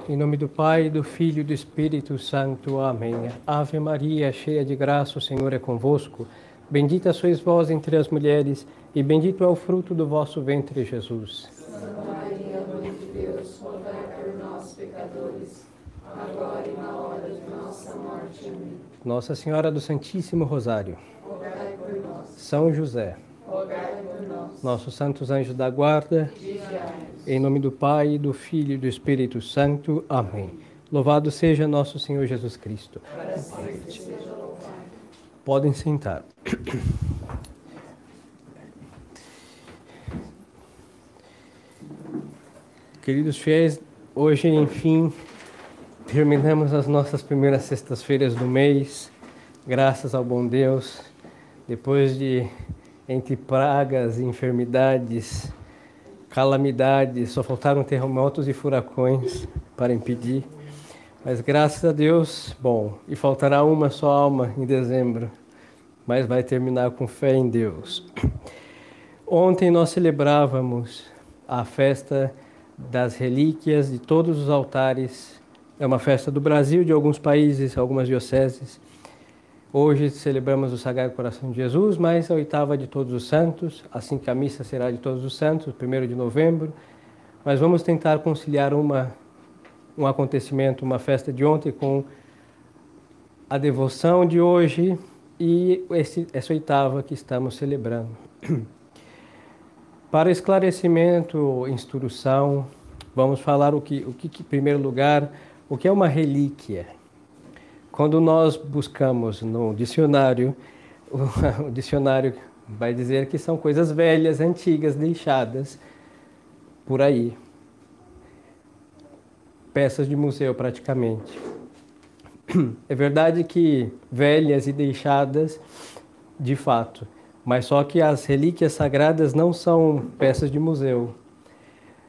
Em nome do Pai, do Filho e do Espírito Santo. Amém. Ave Maria, cheia de graça, o Senhor é convosco. Bendita sois vós entre as mulheres, e bendito é o fruto do vosso ventre, Jesus. Santa Maria, Mãe de Deus, rogai por nós, pecadores, agora e na hora de nossa morte. Amém. Nossa Senhora do Santíssimo Rosário. Rogai por nós. São José. Rogai por nós. Nossos santos anjos da guarda. Vigiai-nos. Em nome do Pai, do Filho e do Espírito Santo. Amém. Louvado seja nosso Senhor Jesus Cristo. Para sempre seja louvado. Podem sentar. Queridos fiéis, hoje, enfim, terminamos as nossas primeiras sextas-feiras do mês, graças ao bom Deus, depois de, entre pragas, enfermidades, calamidades, só faltaram terremotos e furacões para impedir, mas graças a Deus, bom, e faltará uma só alma em dezembro, mas vai terminar com fé em Deus. Ontem nós celebrávamos a festa das relíquias de todos os altares. É uma festa do Brasil, de alguns países, algumas dioceses. Hoje celebramos o Sagrado Coração de Jesus, mas a oitava de Todos os Santos, assim que a missa será de Todos os Santos, 1º de novembro. Mas vamos tentar conciliar um acontecimento, uma festa de ontem com a devoção de hoje e essa oitava que estamos celebrando. Para esclarecimento, instrução, vamos falar em primeiro lugar, o que é uma relíquia. Quando nós buscamos no dicionário, o dicionário vai dizer que são coisas velhas, antigas, deixadas por aí. Peças de museu, praticamente. É verdade que velhas e deixadas, de fato, mas só que as relíquias sagradas não são peças de museu.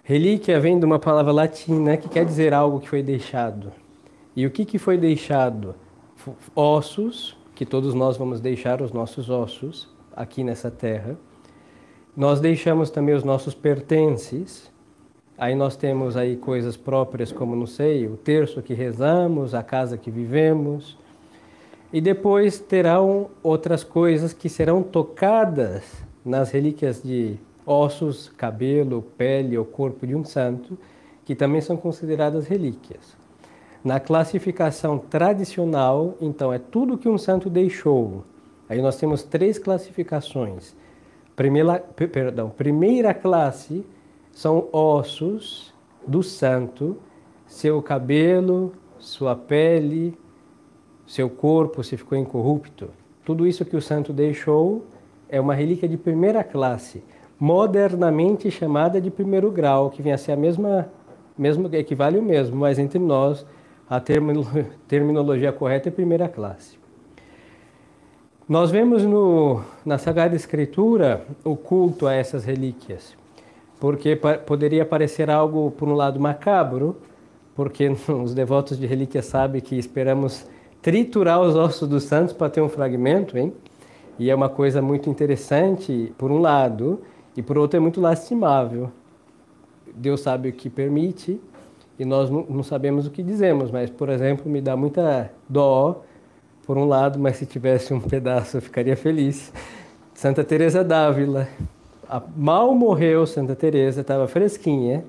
Relíquia vem de uma palavra latina que quer dizer algo que foi deixado. E o que foi deixado? Ossos, que todos nós vamos deixar os nossos ossos aqui nessa terra. Nós deixamos também os nossos pertences. Aí nós temos aí coisas próprias como, não sei, o terço que rezamos, a casa que vivemos. E depois terão outras coisas que serão tocadas nas relíquias de ossos, cabelo, pele ou corpo de um santo, que também são consideradas relíquias. Na classificação tradicional, então, é tudo que um santo deixou. Aí nós temos 3 classificações. Primeira classe são ossos do santo, seu cabelo, sua pele, seu corpo, se ficou incorrupto. Tudo isso que o santo deixou é uma relíquia de primeira classe, modernamente chamada de primeiro grau, que vem a ser equivale o mesmo, mas entre nós a terminologia correta é primeira classe. Nós vemos na Sagrada Escritura o culto a essas relíquias, porque poderia parecer algo, por um lado, macabro, porque os devotos de relíquias sabem que esperamos triturar os ossos dos santos para ter um fragmento, hein? E é uma coisa muito interessante, por um lado, e por outro é muito lastimável. Deus sabe o que permite e nós não sabemos o que dizemos, mas, por exemplo, me dá muita dó, por um lado, mas se tivesse um pedaço eu ficaria feliz. Santa Teresa d'Ávila. Mal morreu Santa Teresa, estava fresquinha,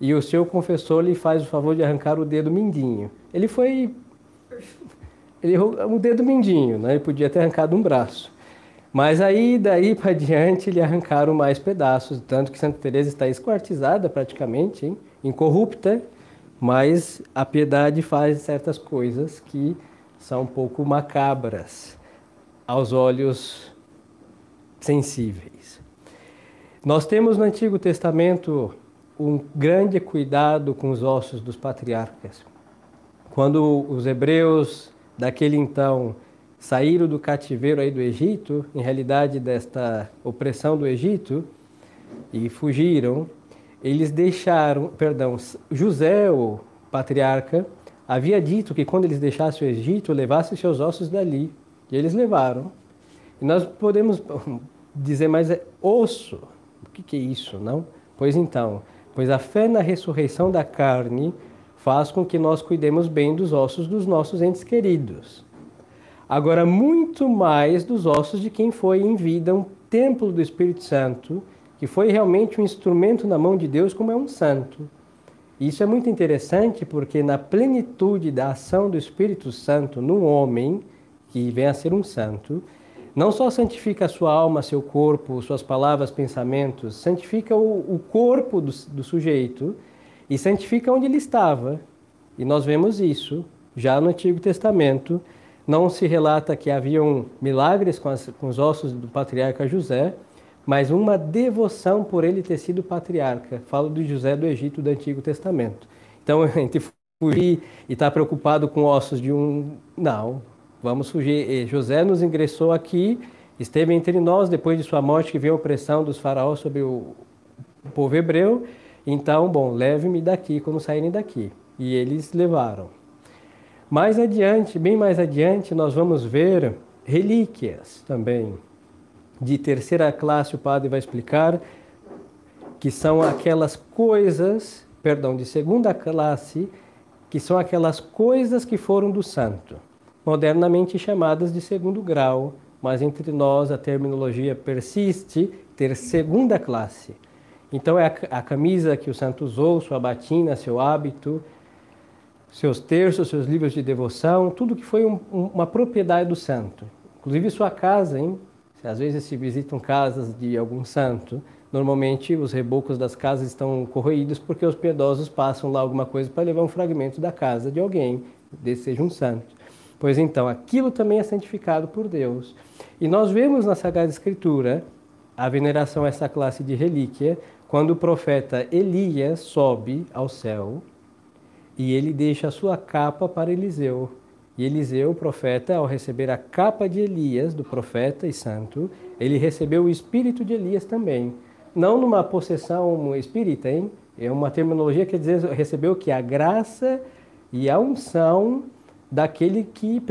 e o seu confessor lhe faz o favor de arrancar o dedo mindinho. O dedo mindinho, né? Ele podia ter arrancado um braço. Mas daí para diante, lhe arrancaram mais pedaços, tanto que Santa Teresa está esquartizada praticamente, hein? Incorrupta, mas a piedade faz certas coisas que são um pouco macabras aos olhos sensíveis. Nós temos no Antigo Testamento um grande cuidado com os ossos dos patriarcas. Quando os hebreus daquele então saíram do cativeiro aí do Egito, em realidade desta opressão do Egito, e fugiram, eles deixaram, José, o patriarca, havia dito que quando eles deixassem o Egito, levassem seus ossos dali. E eles levaram. E nós podemos dizer, mas é osso? O que é isso, não? Pois então, pois a fé na ressurreição da carne faz com que nós cuidemos bem dos ossos dos nossos entes queridos. Agora, muito mais dos ossos de quem foi em vida um templo do Espírito Santo, que foi realmente um instrumento na mão de Deus, como é um santo. Isso é muito interessante porque na plenitude da ação do Espírito Santo num homem, que vem a ser um santo, não só santifica a sua alma, seu corpo, suas palavras, pensamentos, santifica o corpo do sujeito e santifica onde ele estava. E nós vemos isso já no Antigo Testamento. Não se relata que haviam milagres com os ossos do patriarca José, mas uma devoção por ele ter sido patriarca. Falo do José do Egito do Antigo Testamento. Então, entre fugir e estar preocupado com ossos de um... Não, vamos fugir. José nos ingressou aqui, esteve entre nós, depois de sua morte que veio a opressão dos faraós sobre o povo hebreu. Então, bom, leve-me daqui quando saírem daqui. E eles levaram. Mais adiante, bem mais adiante, nós vamos ver relíquias também. De terceira classe, o padre vai explicar que são aquelas coisas, perdão, de segunda classe, que são aquelas coisas que foram do santo, modernamente chamadas de segundo grau, mas entre nós a terminologia persiste, ter segunda classe. Então é a camisa que o santo usou, sua batina, seu hábito, seus terços, seus livros de devoção, tudo que foi uma propriedade do santo. Inclusive sua casa, hein? Às vezes se visitam casas de algum santo, normalmente os rebocos das casas estão corroídos porque os piedosos passam lá alguma coisa para levar um fragmento da casa de alguém, desse seja um santo. Pois então, aquilo também é santificado por Deus. E nós vemos na Sagrada Escritura a veneração a essa classe de relíquia, quando o profeta Elias sobe ao céu e ele deixa a sua capa para Eliseu. E Eliseu, o profeta, ao receber a capa de Elias, do profeta e santo, ele recebeu o espírito de Elias também. Não numa possessão espírita, hein? É uma terminologia que quer dizer, recebeu que a graça e a unção daquele que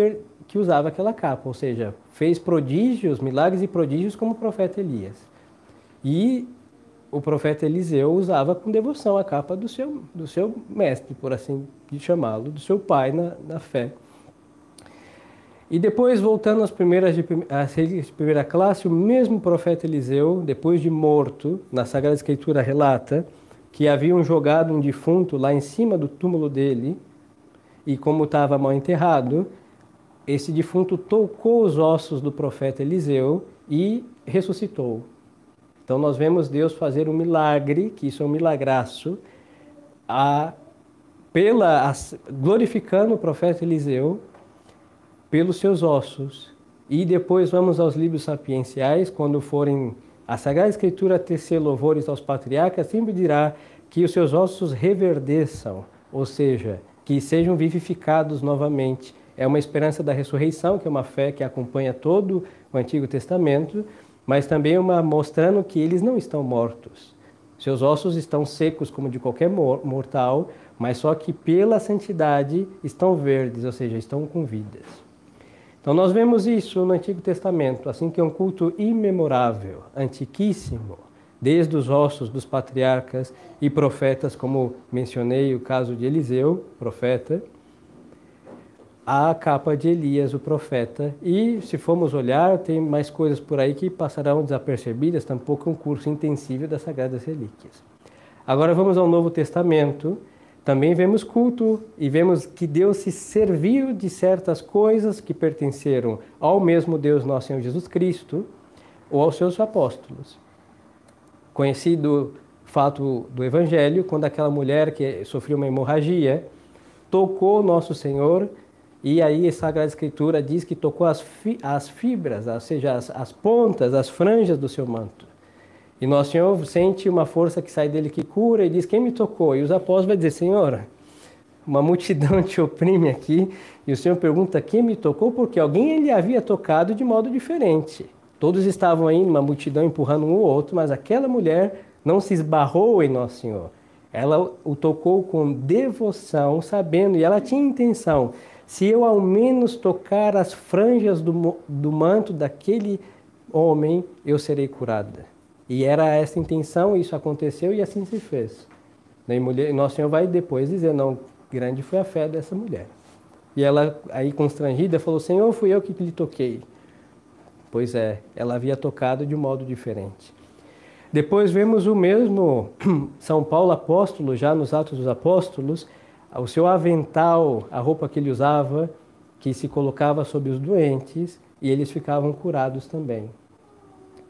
usava aquela capa. Ou seja, fez prodígios, milagres e prodígios como o profeta Elias. E o profeta Eliseu usava com devoção a capa do seu mestre, por assim chamá-lo, do seu pai na fé. E depois, voltando às relíquias de primeira classe, o mesmo profeta Eliseu, depois de morto, na Sagrada Escritura relata que haviam jogado um defunto lá em cima do túmulo dele, e como estava mal enterrado, esse defunto tocou os ossos do profeta Eliseu e ressuscitou. Então nós vemos Deus fazer um milagre, que isso é um milagraço, glorificando o profeta Eliseu, pelos seus ossos. E depois vamos aos livros sapienciais, quando forem a Sagrada Escritura tecer louvores aos patriarcas, sempre dirá que os seus ossos reverdeçam, ou seja, que sejam vivificados novamente. É uma esperança da ressurreição, que é uma fé que acompanha todo o Antigo Testamento, mas também mostrando que eles não estão mortos. Seus ossos estão secos como de qualquer mortal, mas só que pela santidade estão verdes, ou seja, estão com vidas. Então nós vemos isso no Antigo Testamento, assim que é um culto imemorável, antiquíssimo, desde os ossos dos patriarcas e profetas, como mencionei o caso de Eliseu, profeta, a capa de Elias, o profeta. E se formos olhar, tem mais coisas por aí que passarão desapercebidas, tampouco é um curso intensivo das Sagradas Relíquias. Agora vamos ao Novo Testamento. Também vemos culto e vemos que Deus se serviu de certas coisas que pertenceram ao mesmo Deus, nosso Senhor Jesus Cristo, ou aos seus apóstolos. Conhecido fato do Evangelho, quando aquela mulher que sofreu uma hemorragia tocou nosso Senhor, e aí a Sagrada Escritura diz que tocou as fibras, ou seja, as pontas, as franjas do seu manto. E Nosso Senhor sente uma força que sai dele que cura e diz, quem me tocou? E os apóstolos vão dizer, Senhor, uma multidão te oprime aqui. E o Senhor pergunta, quem me tocou? Porque alguém ele havia tocado de modo diferente. Todos estavam aí numa multidão empurrando um ou outro, mas aquela mulher não se esbarrou em Nosso Senhor. Ela o tocou com devoção, sabendo, e ela tinha intenção, se eu ao menos tocar as franjas do manto daquele homem, eu serei curada. E era essa a intenção, isso aconteceu e assim se fez. E Nosso Senhor vai depois dizer, não, grande foi a fé dessa mulher. E ela, aí constrangida, falou: Senhor, fui eu que lhe toquei. Pois é, ela havia tocado de um modo diferente. Depois vemos o mesmo São Paulo apóstolo, já nos Atos dos Apóstolos, o seu avental, a roupa que ele usava, que se colocava sobre os doentes, e eles ficavam curados também.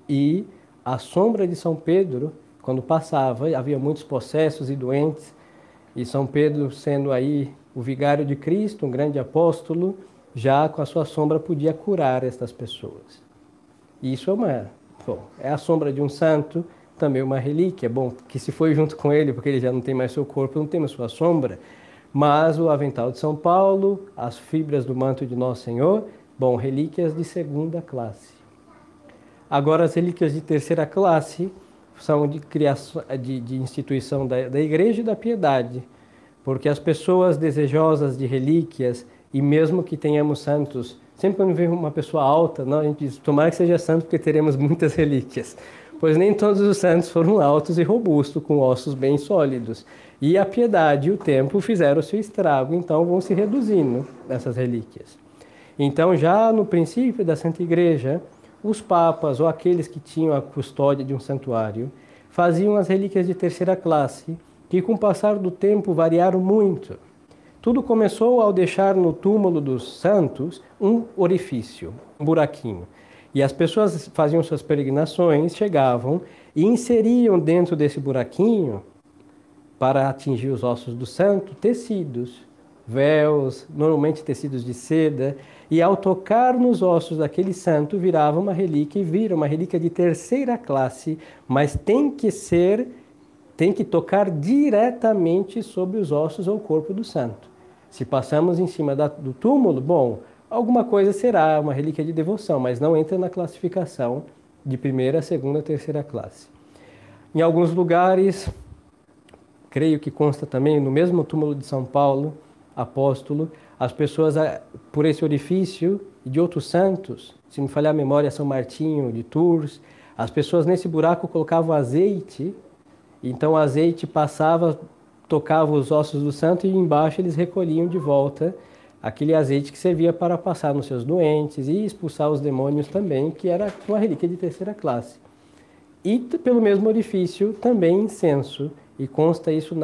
E a sombra de São Pedro, quando passava, havia muitos possessos e doentes, e São Pedro, sendo aí o vigário de Cristo, um grande apóstolo, já com a sua sombra podia curar estas pessoas. E isso é a sombra de um santo, também uma relíquia. Bom, que se foi junto com ele, porque ele já não tem mais seu corpo, não tem mais sua sombra, mas o avental de São Paulo, as fibras do manto de Nosso Senhor, bom, relíquias de segunda classe. Agora, as relíquias de terceira classe são de criação, de instituição da Igreja e da piedade, porque as pessoas desejosas de relíquias, e mesmo que tenhamos santos, sempre quando vem uma pessoa alta, não, a gente diz: tomara que seja santo, porque teremos muitas relíquias. Pois nem todos os santos foram altos e robustos, com ossos bem sólidos. E a piedade e o tempo fizeram o seu estrago, então vão se reduzindo essas relíquias. Então, já no princípio da Santa Igreja, os papas ou aqueles que tinham a custódia de um santuário faziam as relíquias de terceira classe, que com o passar do tempo variaram muito. Tudo começou ao deixar no túmulo dos santos um orifício, um buraquinho. E as pessoas faziam suas peregrinações, chegavam e inseriam dentro desse buraquinho, para atingir os ossos do santo, tecidos, véus, normalmente tecidos de seda, e ao tocar nos ossos daquele santo virava uma relíquia, e vira uma relíquia de terceira classe, mas tem que tocar diretamente sobre os ossos ou corpo do santo. Se passamos em cima do túmulo, bom, alguma coisa será uma relíquia de devoção, mas não entra na classificação de primeira, segunda, terceira classe. Em alguns lugares, creio que consta também, no mesmo túmulo de São Paulo, apóstolo, as pessoas, por esse orifício, e de outros santos, se me falhar a memória, São Martinho de Tours, as pessoas nesse buraco colocavam azeite, então o azeite passava, tocava os ossos do santo, e embaixo eles recolhiam de volta aquele azeite que servia para passar nos seus doentes e expulsar os demônios também, que era uma relíquia de terceira classe. E pelo mesmo orifício também incenso, e consta isso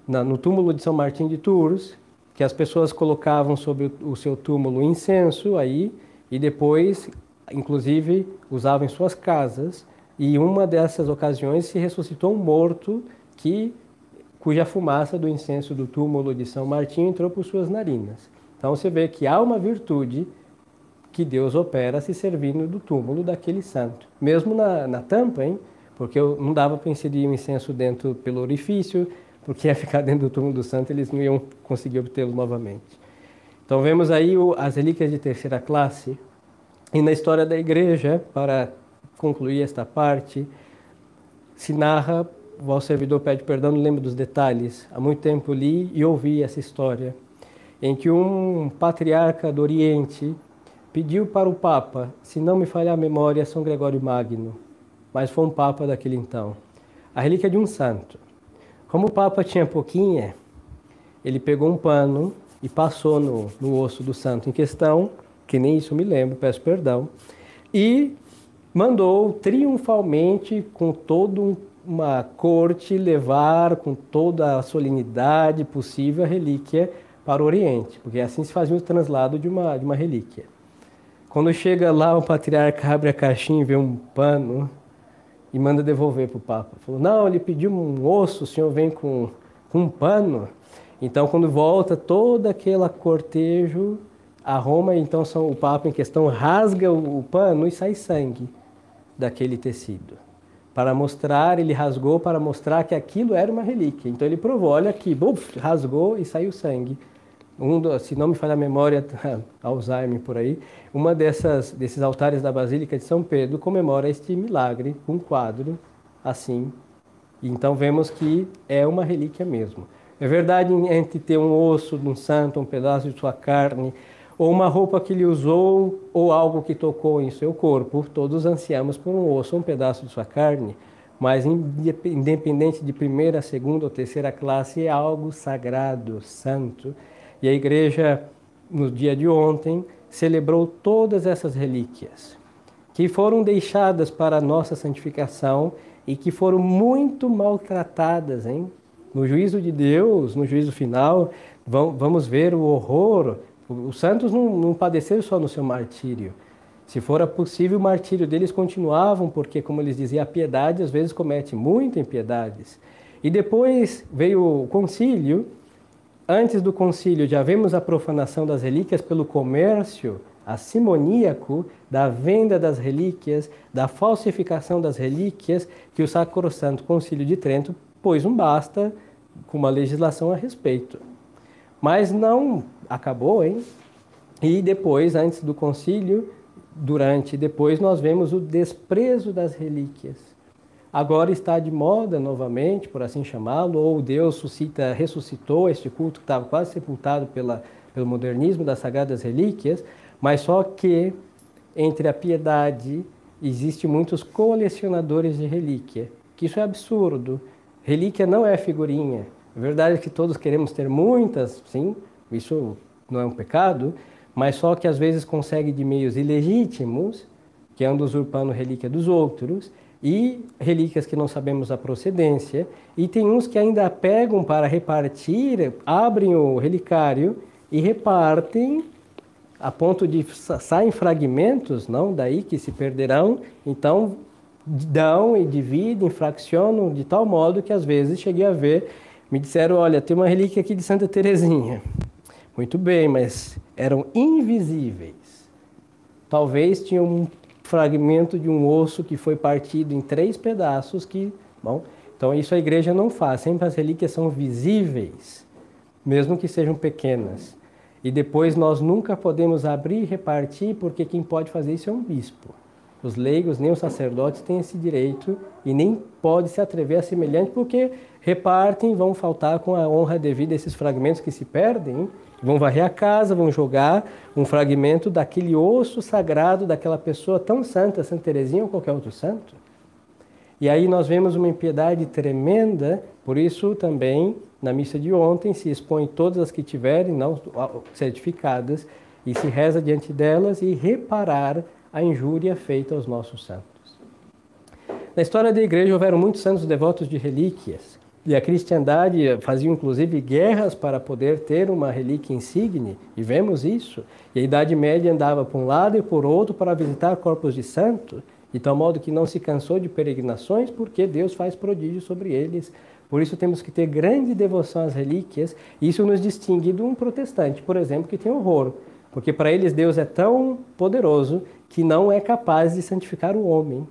no túmulo de São Martim de Tours, que as pessoas colocavam sobre o seu túmulo incenso aí, e depois, inclusive, usavam em suas casas, e uma dessas ocasiões se ressuscitou um morto cuja fumaça do incenso do túmulo de São Martim entrou por suas narinas. Então você vê que há uma virtude que Deus opera se servindo do túmulo daquele santo. Mesmo na tampa, hein? Porque não dava para inserir o incenso dentro pelo orifício, porque ia ficar dentro do túmulo do santo, eles não iam conseguir obtê-lo novamente. Então vemos aí as relíquias de terceira classe, e na história da Igreja, para concluir esta parte, se narra, o vosso servidor pede perdão, não lembro dos detalhes, há muito tempo li e ouvi essa história, em que um patriarca do Oriente pediu para o Papa, se não me falhar a memória, São Gregório Magno, mas foi um Papa daquele então, a relíquia de um santo. Como o Papa tinha pouquinha, ele pegou um pano e passou no osso do santo em questão, que nem isso me lembro, peço perdão, e mandou triunfalmente, com toda uma corte, levar com toda a solenidade possível a relíquia para o Oriente, porque assim se fazia o translado de uma relíquia. Quando chega lá, o patriarca abre a caixinha e vê um pano e manda devolver para o Papa. Falou: não, ele pediu um osso, o senhor vem com um pano. Então, quando volta todo aquele cortejo a Roma, então o Papa em questão rasga o pano e sai sangue daquele tecido. Ele rasgou para mostrar que aquilo era uma relíquia. Então ele provou, olha aqui, rasgou e saiu sangue. Se não me falha a memória, Alzheimer por aí, desses altares da Basílica de São Pedro comemora este milagre, um quadro assim. Então vemos que é uma relíquia mesmo. É verdade, entre ter um osso de um santo, um pedaço de sua carne, ou uma roupa que ele usou, ou algo que tocou em seu corpo, todos ansiamos por um osso ou um pedaço de sua carne, mas independente de primeira, segunda ou terceira classe, é algo sagrado, santo. E a igreja, no dia de ontem, celebrou todas essas relíquias, que foram deixadas para a nossa santificação e que foram muito maltratadas, hein? No juízo de Deus, no juízo final, vamos ver o horror. Os santos não padeceram só no seu martírio. Se fora possível, o martírio deles continuavam, porque, como eles diziam, a piedade às vezes comete muitas impiedades. E depois veio o concílio. Antes do concílio já vemos a profanação das relíquias pelo comércio assimoníaco da venda das relíquias, da falsificação das relíquias, que o Sacrosanto Concílio de Trento pôs um basta com uma legislação a respeito. Mas não acabou, hein? E depois, antes do concílio, durante e depois, nós vemos o desprezo das relíquias. Agora está de moda novamente, por assim chamá-lo, ou Deus ressuscitou este culto que estava quase sepultado pelo modernismo das sagradas relíquias, mas só que entre a piedade existem muitos colecionadores de relíquia, que isso é absurdo. Relíquia não é figurinha. A verdade é que todos queremos ter muitas, sim, isso não é um pecado, mas só que às vezes consegue de meios ilegítimos, que andam usurpando relíquia dos outros, e relíquias que não sabemos a procedência, e tem uns que ainda pegam para repartir, abrem o relicário e repartem a ponto de saem fragmentos, não, daí que se perderão, então dão e dividem, fraccionam de tal modo que às vezes cheguei a ver, me disseram, olha, tem uma relíquia aqui de Santa Teresinha. Muito bem, mas eram invisíveis. Talvez tinha um fragmento de um osso que foi partido em 3 pedaços que, bom, então isso a igreja não faz, sempre as relíquias são visíveis, mesmo que sejam pequenas. E depois nós nunca podemos abrir e repartir, porque quem pode fazer isso é um bispo. Os leigos, nem os sacerdotes têm esse direito e nem pode se atrever a semelhante, porque repartem e vão faltar com a honra devida a esses fragmentos que se perdem, vão varrer a casa, vão jogar um fragmento daquele osso sagrado daquela pessoa tão santa, Santa Teresinha ou qualquer outro santo. E aí nós vemos uma impiedade tremenda, por isso também na missa de ontem se expõe todas as que tiverem não certificadas e se reza diante delas e reparar a injúria feita aos nossos santos. Na história da igreja houveram muitos santos devotos de relíquias e a cristandade fazia inclusive guerras para poder ter uma relíquia insigne, e vemos isso. E a Idade Média andava por um lado e por outro para visitar corpos de santo, de tal modo que não se cansou de peregrinações, porque Deus faz prodígios sobre eles. Por isso temos que ter grande devoção às relíquias, e isso nos distingue de um protestante, por exemplo, que tem horror, porque para eles Deus é tão poderoso que não é capaz de santificar o homem.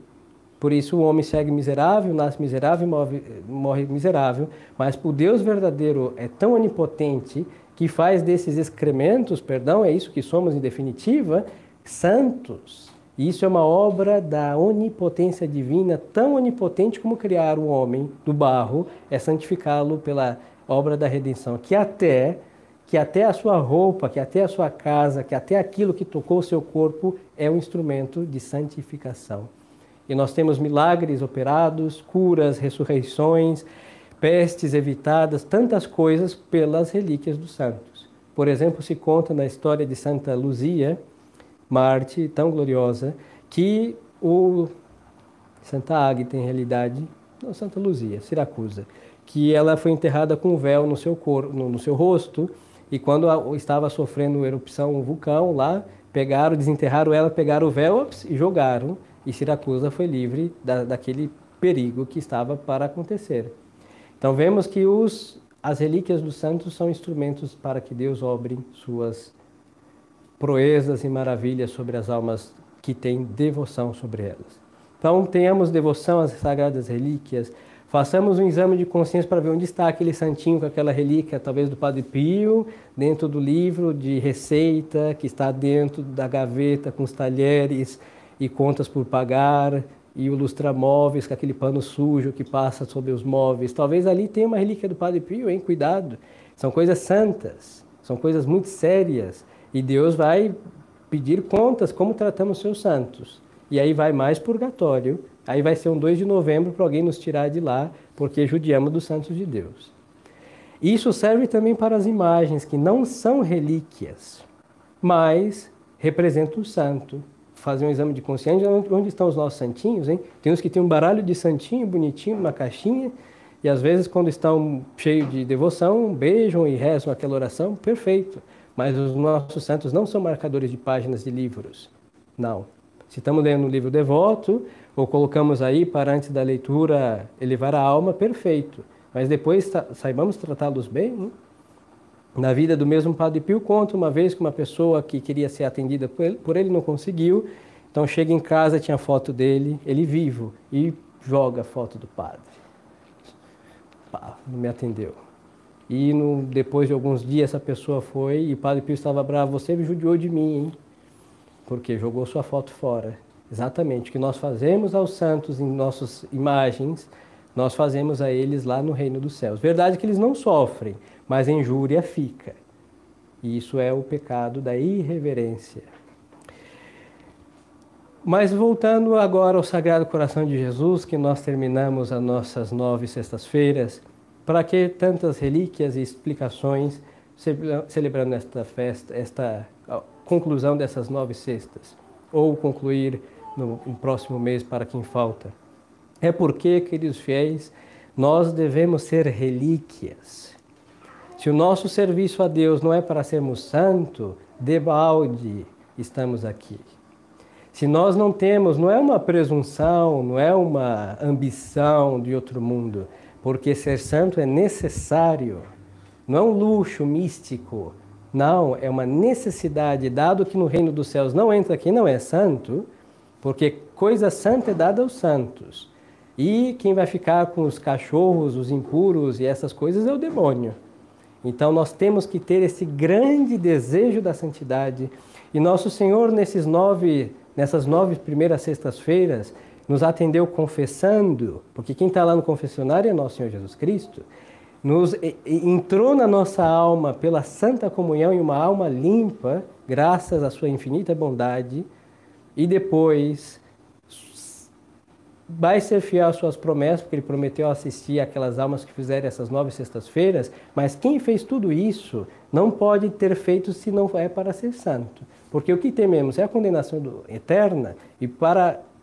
Por isso o homem segue miserável, nasce miserável e morre miserável, mas o Deus verdadeiro é tão onipotente que faz desses excrementos, é isso que somos em definitiva, santos. E isso é uma obra da onipotência divina, tão onipotente como criar o homem do barro, é santificá-lo pela obra da redenção, que até a sua roupa, que até a sua casa, que até aquilo que tocou o seu corpo é um instrumento de santificação. E nós temos milagres operados, curas, ressurreições, pestes evitadas, tantas coisas pelas relíquias dos santos. Por exemplo, se conta na história de Santa Luzia, Marte, tão gloriosa, que Santa Águeda, em realidade, não, Santa Luzia, Siracusa, que ela foi enterrada com um véu no seu corpo, no seu rosto, e quando estava sofrendo erupção um vulcão lá, desenterraram ela, pegaram o véu e jogaram, e Siracusa foi livre daquele perigo que estava para acontecer. Então vemos que as relíquias dos santos são instrumentos para que Deus obre suas proezas e maravilhas sobre as almas que têm devoção sobre elas. Então tenhamos devoção às sagradas relíquias, façamos um exame de consciência para ver onde está aquele santinho com aquela relíquia, talvez do Padre Pio, dentro do livro de receita, que está dentro da gaveta com os talheres e contas por pagar, e o lustramóveis, com aquele pano sujo que passa sobre os móveis. Talvez ali tenha uma relíquia do Padre Pio, hein? Cuidado. São coisas santas, são coisas muito sérias, e Deus vai pedir contas como tratamos seus santos. E aí vai mais purgatório Aí vai ser um 2 de novembro para alguém nos tirar de lá, porque judiamos dos santos de Deus. Isso serve também para as imagens que não são relíquias, mas representam o santo. Fazer um exame de consciência, onde estão os nossos santinhos, hein? Tem uns que tem um baralho de santinho bonitinho, numa caixinha, e às vezes quando estão cheios de devoção, beijam e rezam aquela oração, perfeito. Mas os nossos santos não são marcadores de páginas de livros, não. Se estamos lendo um livro devoto, ou colocamos aí para antes da leitura elevar a alma, perfeito. Mas depois saibamos tratá-los bem, hein? Na vida do mesmo Padre Pio, conta uma vez que uma pessoa que queria ser atendida por ele não conseguiu, então chega em casa, tinha foto dele, ele vivo, e joga a foto do padre. Pá, não me atendeu. E depois de alguns dias essa pessoa foi e o Padre Pio estava bravo, você me judiou de mim, hein? Porque jogou sua foto fora. Exatamente, o que nós fazemos aos santos em nossas imagens, nós fazemos a eles lá no reino dos céus. Verdade que eles não sofrem, mas a injúria fica. E isso é o pecado da irreverência. Mas voltando agora ao Sagrado Coração de Jesus, que nós terminamos as nossas 9 sextas-feiras, para que tantas relíquias e explicações celebrando esta festa, esta conclusão dessas 9 sextas, ou concluir no próximo mês para quem falta? É porque, queridos fiéis, nós devemos ser relíquias. Se o nosso serviço a Deus não é para sermos santos, debalde estamos aqui. Se nós não temos, não é uma presunção, não é uma ambição de outro mundo, porque ser santo é necessário, não é um luxo místico, não, é uma necessidade, dado que no reino dos céus não entra quem não é santo, porque coisa santa é dada aos santos. E quem vai ficar com os cachorros, os impuros e essas coisas é o demônio. Então nós temos que ter esse grande desejo da santidade. E nosso Senhor, nessas 9 primeiras sextas-feiras, nos atendeu confessando, porque quem está lá no confessionário é nosso Senhor Jesus Cristo, entrou na nossa alma pela santa comunhão e uma alma limpa, graças à sua infinita bondade, e depois vai ser fiel às suas promessas, porque ele prometeu assistir aquelas almas que fizerem essas 9 sextas-feiras, mas quem fez tudo isso não pode ter feito se não é para ser santo. Porque o que tememos é a condenação eterna, e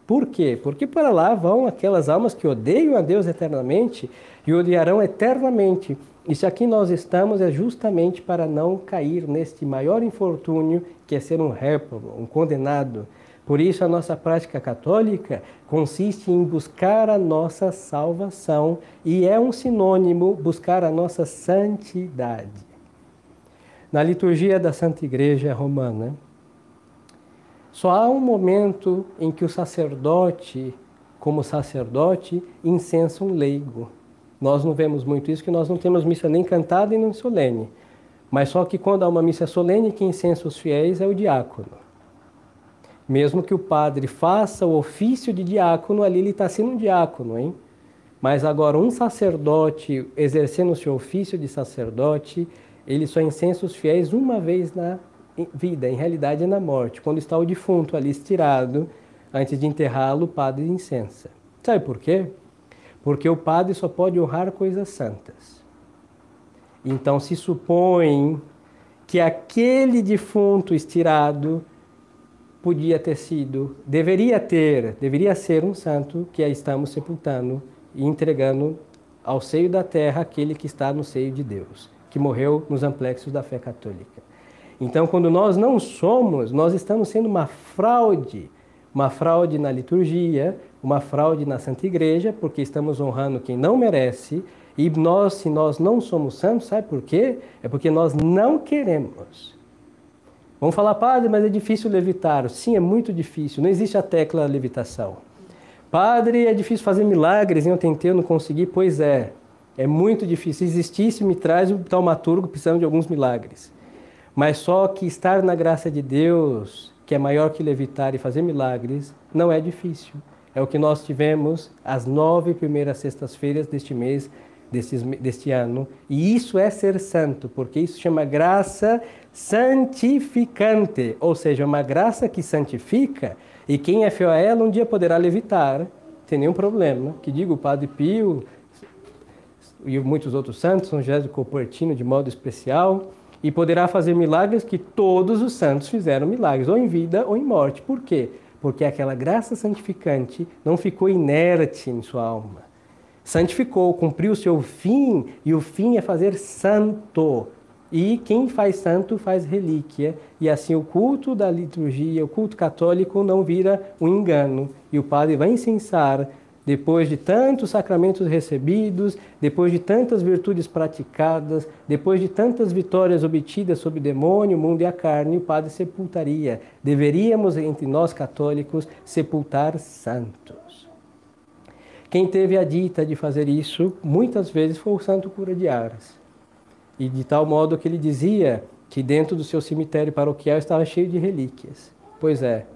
por quê? Porque para lá vão aquelas almas que odeiam a Deus eternamente e odiarão eternamente. E se aqui nós estamos é justamente para não cair neste maior infortúnio que é ser um réprobo, um condenado. Por isso a nossa prática católica consiste em buscar a nossa salvação e é um sinônimo buscar a nossa santidade. Na liturgia da Santa Igreja Romana, só há um momento em que o sacerdote, como sacerdote, incensa um leigo. Nós não vemos muito isso, que nós não temos missa nem cantada e nem solene. Mas só que quando há uma missa solene, quem incensa os fiéis é o diácono. Mesmo que o padre faça o ofício de diácono, ali ele está sendo um diácono, hein? Mas agora um sacerdote, exercendo o seu ofício de sacerdote, ele só incensa os fiéis uma vez na vida, em realidade é na morte. Quando está o defunto ali estirado, antes de enterrá-lo, o padre incensa. Sabe por quê? Porque o padre só pode honrar coisas santas. Então se supõe que aquele defunto estirado deveria ser um santo que a estamos sepultando e entregando ao seio da terra aquele que está no seio de Deus, que morreu nos amplexos da fé católica. Então, quando nós não somos, nós estamos sendo uma fraude na liturgia, uma fraude na Santa Igreja, porque estamos honrando quem não merece, e se nós não somos santos, sabe por quê? É porque nós não queremos. Vamos falar, padre, mas é difícil levitar. Sim, é muito difícil. Não existe a tecla levitação. Padre, é difícil fazer milagres. Eu tentei, eu não consegui. Pois é muito difícil. Se existisse, me traz o taumaturgo precisando de alguns milagres. Mas só que estar na graça de Deus, que é maior que levitar e fazer milagres, não é difícil. É o que nós tivemos as 9 primeiras sextas-feiras deste mês, deste ano. E isso é ser santo, porque isso chama graça santificante, ou seja, uma graça que santifica, e quem é fiel a ela um dia poderá levitar, tem nenhum problema. Que diga o Padre Pio e muitos outros santos, São José de Cupertino de modo especial, e poderá fazer milagres que todos os santos fizeram milagres, ou em vida ou em morte. Por quê? Porque aquela graça santificante não ficou inerte em sua alma. Santificou, cumpriu o seu fim, e o fim é fazer santo. E quem faz santo faz relíquia, e assim o culto da liturgia, o culto católico não vira um engano. E o padre vai incensar, depois de tantos sacramentos recebidos, depois de tantas virtudes praticadas, depois de tantas vitórias obtidas sobre o demônio, o mundo e a carne, o padre sepultaria. Deveríamos, entre nós católicos, sepultar santos. Quem teve a dita de fazer isso, muitas vezes, foi o santo cura de Ars. E de tal modo que ele dizia que dentro do seu cemitério paroquial estava cheio de relíquias. Pois é,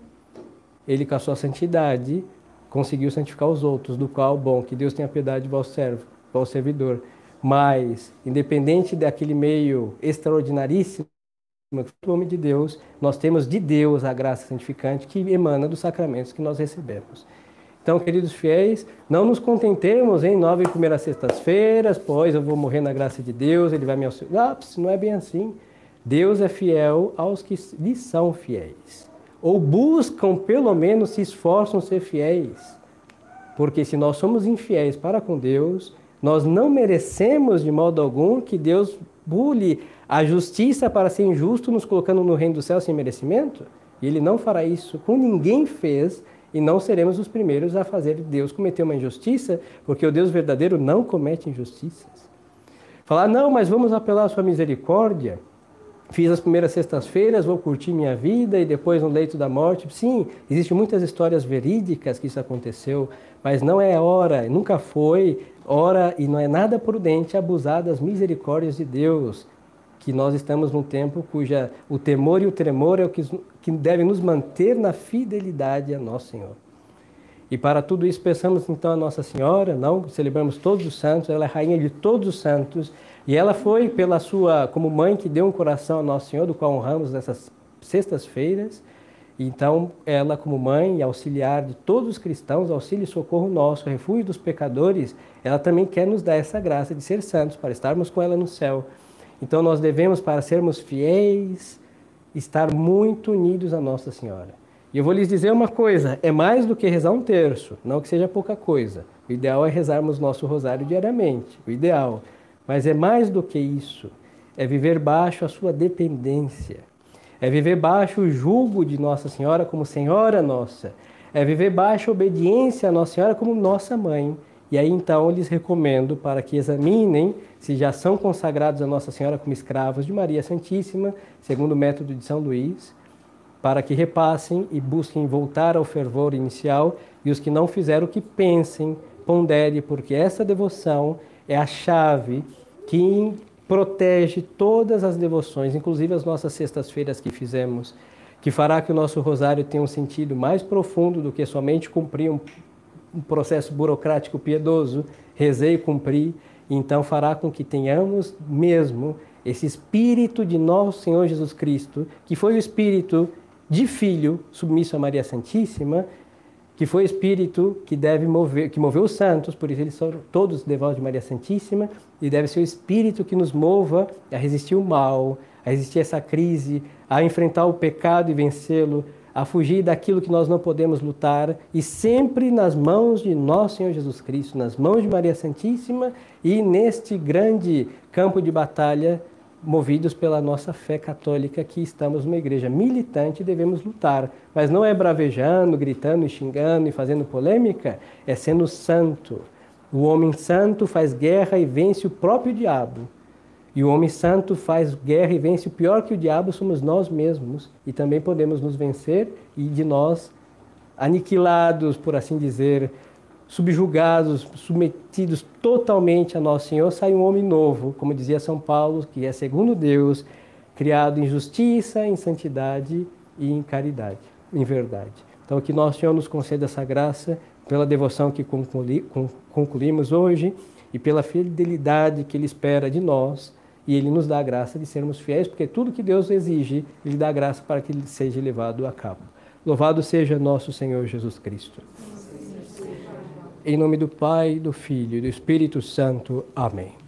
ele com a sua santidade conseguiu santificar os outros, do qual, bom, que Deus tenha piedade de vosso servo, vosso servidor. Mas, independente daquele meio extraordinaríssimo, do homem de Deus, nós temos de Deus a graça santificante que emana dos sacramentos que nós recebemos. Então, queridos fiéis, não nos contentemos em 9 primeiras sextas-feiras, pois eu vou morrer na graça de Deus, Ele vai me auxiliar. Não é bem assim. Deus é fiel aos que lhe são fiéis. Ou buscam, pelo menos, se esforçam ser fiéis. Porque se nós somos infiéis para com Deus, nós não merecemos de modo algum que Deus bule a justiça para ser injusto, nos colocando no reino do céu sem merecimento. E Ele não fará isso, como ninguém fez, e não seremos os primeiros a fazer Deus cometer uma injustiça, porque o Deus verdadeiro não comete injustiças. Falar, não, mas vamos apelar à sua misericórdia. Fiz as primeiras sextas-feiras, vou curtir minha vida e depois no leito da morte. Sim, existem muitas histórias verídicas que isso aconteceu, mas não é hora, nunca foi hora e não é nada prudente abusar das misericórdias de Deus, que nós estamos num tempo cuja o temor e o tremor é o que deve nos manter na fidelidade a nosso Senhor. E para tudo isso peçamos então a Nossa Senhora, não celebramos todos os santos, ela é rainha de todos os santos, e ela foi pela sua, como mãe que deu um coração a Nosso Senhor, do qual honramos nessas sextas-feiras. Então ela como mãe e auxiliar de todos os cristãos, auxílio e socorro nosso, refúgio dos pecadores, ela também quer nos dar essa graça de ser santos, para estarmos com ela no céu. Então nós devemos, para sermos fiéis, estar muito unidos a Nossa Senhora. E eu vou lhes dizer uma coisa, é mais do que rezar um terço, não que seja pouca coisa. O ideal é rezarmos nosso rosário diariamente, o ideal. Mas é mais do que isso, é viver baixo a sua dependência. É viver baixo o jugo de Nossa Senhora como Senhora Nossa. É viver baixo a obediência a Nossa Senhora como Nossa Mãe. E aí então eu lhes recomendo para que examinem se já são consagrados a Nossa Senhora como escravos de Maria Santíssima, segundo o método de São Luís, para que repassem e busquem voltar ao fervor inicial, e os que não fizeram que pensem, ponderem, porque essa devoção é a chave que protege todas as devoções, inclusive as nossas sextas-feiras que fizemos, que fará que o nosso rosário tenha um sentido mais profundo do que somente cumprir um processo burocrático piedoso, rezei e cumpri, então fará com que tenhamos mesmo esse Espírito de nosso Senhor Jesus Cristo, que foi o Espírito de Filho submisso a Maria Santíssima, que foi o Espírito que moveu os santos, por isso eles são todos devotos de Maria Santíssima, e deve ser o Espírito que nos mova a resistir o mal, a resistir essa crise, a enfrentar o pecado e vencê-lo, a fugir daquilo que nós não podemos lutar, e sempre nas mãos de nosso Senhor Jesus Cristo, nas mãos de Maria Santíssima, e neste grande campo de batalha, movidos pela nossa fé católica, que estamos numa igreja militante e devemos lutar. Mas não é bravejando, gritando e xingando e fazendo polêmica, é sendo santo. O homem santo faz guerra e vence o próprio diabo. E o homem santo faz guerra e vence o pior que o diabo, somos nós mesmos. E também podemos nos vencer e de nós, aniquilados, por assim dizer, subjugados, submetidos totalmente a Nosso Senhor, sai um homem novo, como dizia São Paulo, que é segundo Deus, criado em justiça, em santidade e em caridade, em verdade. Então que Nosso Senhor nos conceda essa graça pela devoção que concluímos hoje e pela fidelidade que Ele espera de nós, e Ele nos dá a graça de sermos fiéis, porque tudo que Deus exige, Ele dá a graça para que Ele seja levado a cabo. Louvado seja nosso Senhor Jesus Cristo. Em nome do Pai, do Filho e do Espírito Santo. Amém.